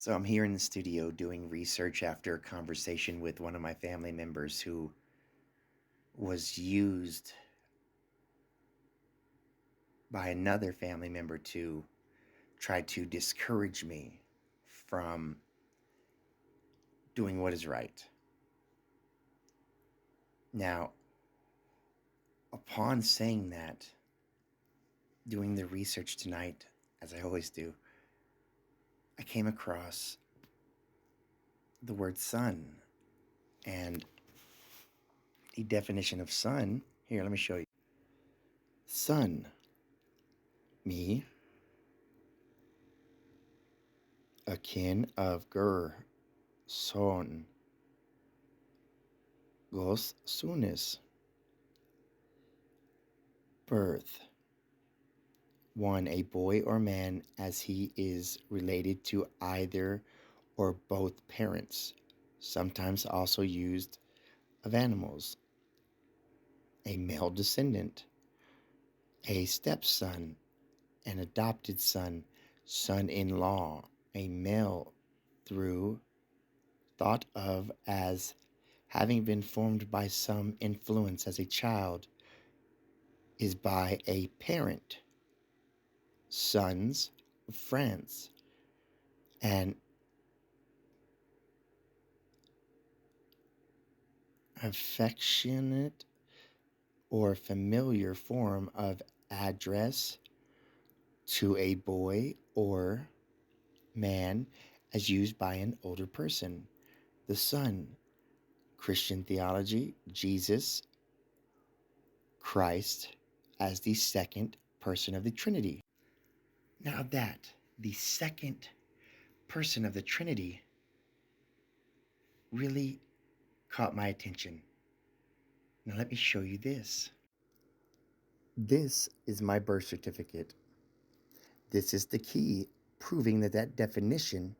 So I'm here in the studio doing research after a conversation with one of my family members who was used by another family member to try to discourage me from doing what is right. Now, upon saying that, doing the research tonight, as I always do, I came across the word son and the definition of son. Here, let me show you. Son, me, akin of ger, son, gos sunis, birth. One, a boy or man as he is related to either or both parents, sometimes also used of animals. A male descendant, a stepson, an adopted son, son-in-law, a male through thought of as having been formed by some influence as a child is by a parent, sons of France, an affectionate or familiar form of address to a boy or man as used by an older person. The Son, Christian theology, Jesus, Christ as the second person of the Trinity. Now that the second person of the Trinity really caught my attention. Now let me show you this. This is my birth certificate. This is the key proving that that definition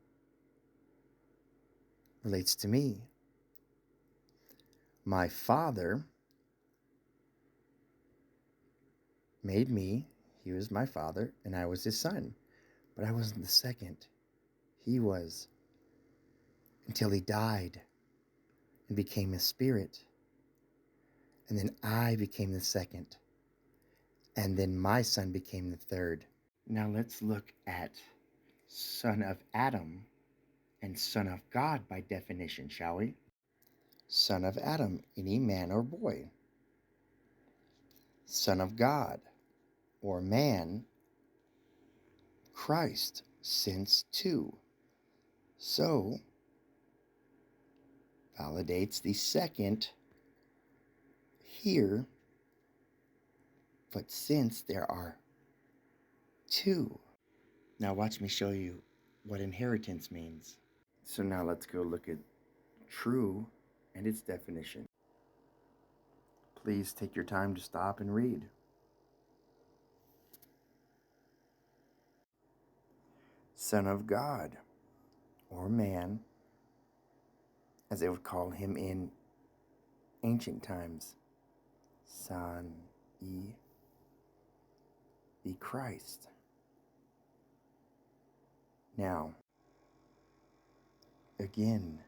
relates to me. My father made me. He was my father, and I was his son. But I wasn't the second. He was. Until he died and became a spirit. And then I became the second. And then my son became the third. Now let's look at son of Adam and son of God by definition, shall we? Son of Adam, any man or boy. Son of God, or man, Christ, since two. So, validates the second here, but since there are two. Now watch me show you what inheritance means. So now let's go look at true and its definition. Please take your time to stop and read. Son of God, or man, as they would call him in ancient times. Son, the Christ. Now, again,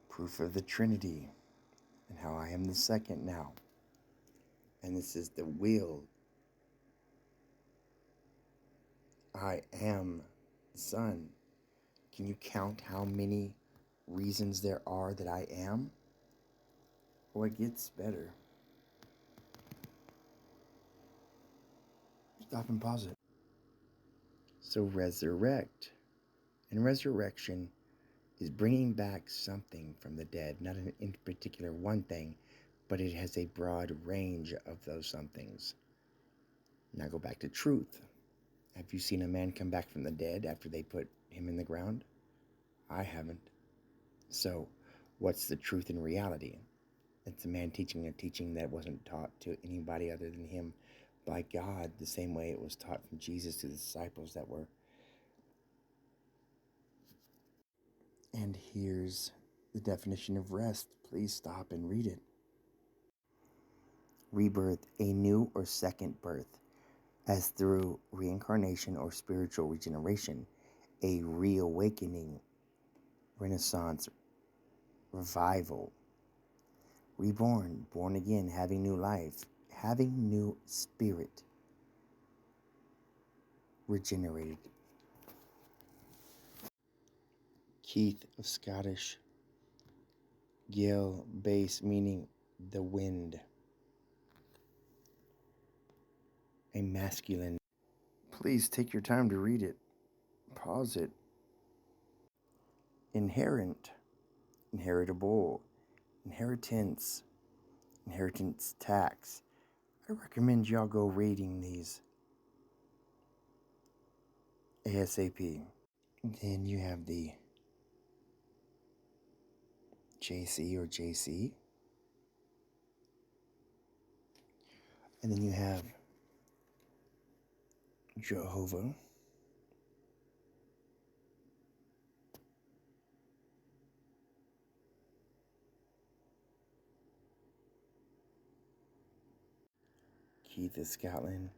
proof of the Trinity and how I am the second now. And this is the will. I am the Son. Can you count how many reasons there are that I am? Oh, it gets better. Stop and pause it. So resurrect. And resurrection is bringing back something from the dead, not in particular one thing, but it has a broad range of those somethings. Now go back to truth. Have you seen a man come back from the dead after they put him in the ground? I haven't. So, what's the truth in reality? It's a man teaching a teaching that wasn't taught to anybody other than him by God, the same way it was taught from Jesus to the disciples that were. And here's the definition of rest. Please stop and read it. Rebirth, a new or second birth, as through reincarnation or spiritual regeneration, a reawakening, renaissance, revival, reborn, born again, having new life, having new spirit, regenerated. Keith of Scottish Gael bass, meaning the wind. A masculine. Please take your time to read it. Pause it. Inherent, inheritable, inheritance, inheritance tax. I recommend y'all go reading these ASAP. Then you have the JC or JC. And then you have Jehovah. Keith of Scotland.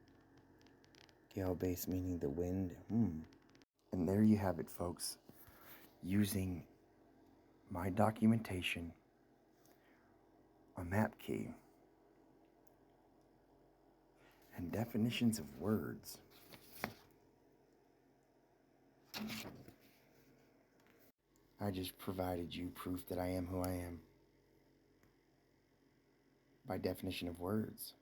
Gale base, meaning the wind. And there you have it, folks. Using my documentation, a map key, and definitions of words. I just provided you proof that I am who I am by definition of words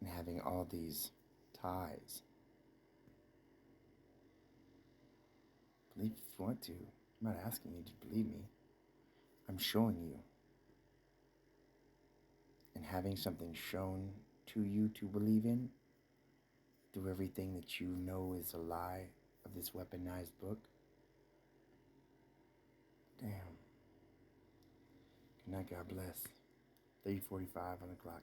and having all these ties. Believe if you want to. I'm not asking you to believe me. I'm showing you. And having something shown to you to believe in through everything that you know is a lie of this weaponized book. Damn. Good night, God bless. 3:45 on the clock.